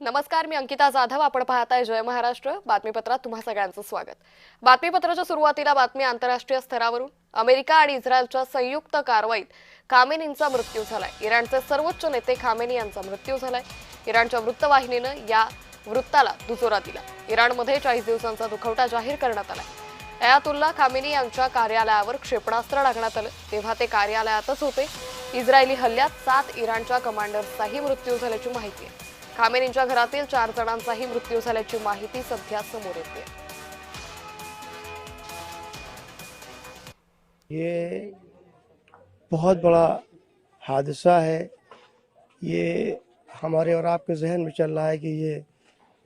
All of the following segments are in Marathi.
नमस्कार, मी अंकिता जाधव. आपण पाहताय जय महाराष्ट्र बातमीपत्रात तुम्हा सगळ्यांचं स्वागत. बातमीपत्राच्या सुरुवातीला बातमी आंतरराष्ट्रीय स्तरावरून. अमेरिका आणि इस्रायलच्या संयुक्त कारवाईत खामेनींचा मृत्यू झालाय. इराणचे सर्वोच्च नेते खामेनी यांचा मृत्यू झालाय. इराणच्या वृत्तवाहिनीनं या वृत्ताला दुजोरा दिला. इराणमध्ये 40 दिवसांचा दुखवटा जाहीर करण्यात आलाय. अयातुल्ला खामेनी यांच्या कार्यालयावर क्षेपणास्त्र डागण्यात आलं तेव्हा ते कार्यालयातच होते. इस्रायली हल्ल्यात 7 इराणच्या कमांडर्सचाही मृत्यू झाल्याची माहिती आहे. खामेनींच्या घरातील 4 जणांचाही मृत्यू झाल्याची माहिती सध्या समोर येते. ये बहुत बड़ा हादसा है। ये हमारे और आपके जहन में चल रहा है कि ये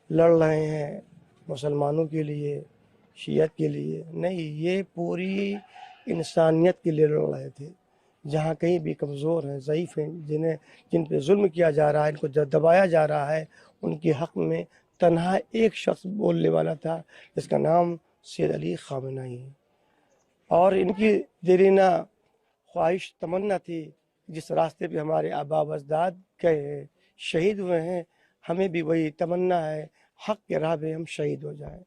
लड़ रहे हैं मुसलमानों के लिए, शियत के लिए। नहीं, ये पूरी इंसानियत के लिए लड़ रहे थे। जहाँ कहीं भी कमज़ोर हैं, ज़ईफ़ हैं, जिन पे जुल्म किया जा रहा है, इनको दबाया जा रहा है, उनके हक़ में तन्हा एक शख्स बोलने वाला था, जिसका नाम सैयद अली ख़ामेनी है। और इनकी देरीना ख्वाहिश तमन्ना थी, जिस रास्ते पे हमारे आबा अजदाद गए हैं, शहीद हुए हैं, हमें भी वही तमन्ना है, हक़ के राह पे हम शहीद हो जाएं।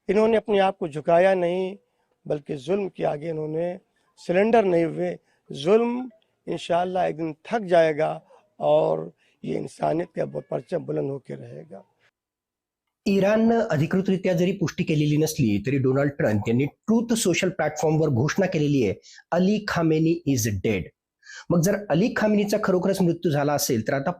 इन्होंने अपने आप को झुकाया नहीं, बल्कि जुल्म के आगे इन्होंने सिलेंडर नहीं हुए। जुल्म इंशाअल्लाह एक दिन थक जाएगा और ये इंसानियत का परचम बुलंद होकर रहेगा। इराणनं अधिकृतरित्या जरी पुष्टी केलेली नसली तरी डोनाल्ड ट्रम्प यांनी ट्रूथ सोशल प्लॅटफॉर्मवर घोषणा केलेली आहे, अली खामेनी इज डेड. मग जर अली खामेनीचा खरोखरच मृत्यू झाला असेल तर आता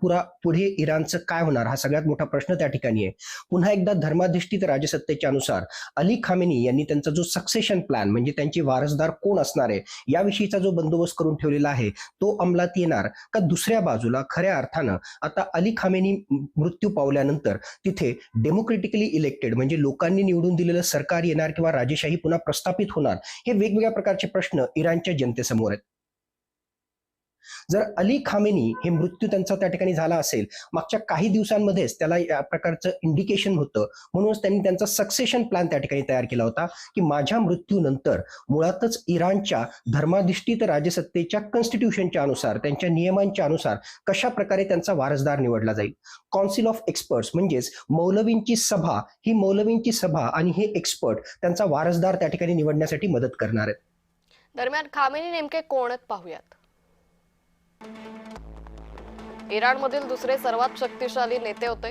पुढे इराणचं काय होणार, हा सगळ्यात मोठा प्रश्न त्या ठिकाणी आहे. पुन्हा एकदा धर्माधिष्ठित राजसत्तेच्या अनुसार अली खामेनी यांनी त्यांचा जो सक्सेशन प्लॅन म्हणजे त्यांचे वारसदार कोण असणार आहे याविषयीचा जो बंदोबस्त करून ठेवलेला आहे तो अंमलात येणार का? दुसऱ्या बाजूला खऱ्या अर्थानं आता अली खामेनी मृत्यू पावल्यानंतर तिथे डेमोक्रेटिकली इलेक्टेड म्हणजे लोकांनी निवडून दिलेलं सरकार येणार किंवा राजेशाही पुन्हा प्रस्थापित होणार, हे वेगवेगळ्या प्रकारचे प्रश्न इराणच्या जनतेसमोर आहेत. जर अली खामेनी हे मृत्यू त्यांचा त्या ठिकाणी झाला असेल, मागच्या काही दिवसांमध्येच त्याला या प्रकारचं इंडिकेशन होतं, म्हणूनच त्यांनी त्यांचा सक्सेशन प्लॅन त्या ठिकाणी तयार केला होता की माझ्या मृत्यूनंतर मुळातच इराणच्या धर्माधिष्ठित राजसत्तेच्या कॉन्स्टिट्यूशनच्या अनुसार, त्यांच्या नियमांच्या अनुसार कशा प्रकारे त्यांचा वारसदार निवडला जाईल. कौन्सिल ऑफ एक्सपर्ट्स म्हणजेच मौलवींची सभा, ही मौलवींची सभा आणि हे एक्सपर्ट त्यांचा वारसदार त्या ठिकाणी निवडण्यासाठी मदत करणार आहेत. दरम्यान खामेनी नेमके कोण आहेत पाहूयात. इराणमधील दुसरे सर्वात शक्तिशाली नेते होते.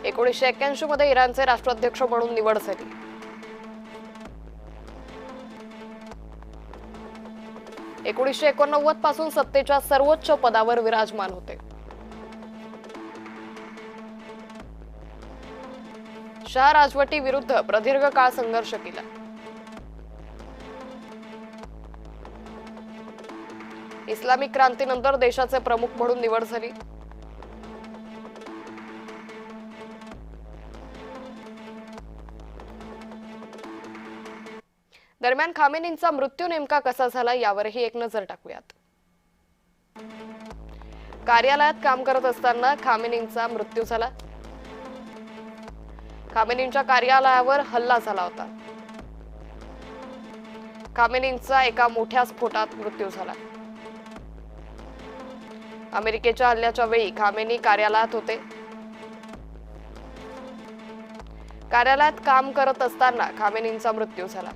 एकोणीसशे 81 मध्ये इराणचे राष्ट्राध्यक्ष म्हणून निवड झाली. एकोणीसशे 89 पासून सत्तेच्या सर्वोच्च पदावर विराजमान होते. शाह राजवटी विरुद्ध प्रदीर्घ काळ संघर्ष केला. इस्लामिक क्रांतीनंतर देशाचे प्रमुख म्हणून निवड झाली. दरम्यान खामेनींचा मृत्यू नेमका कसा झाला यावरही एक नजर टाकूयात. कार्यालयात काम करत असताना खामेनींचा मृत्यू झाला. खामेनींच्या कार्यालयावर हल्ला झाला होता. खामेनींचा एका मोठ्या स्फोटात मृत्यू झाला. अमेरिकेच्या हल्ल्याच्या वेळी खामेनी कार्यालयात होते. कार्यालयात काम करत असताना खामेनींचा मृत्यू झाला.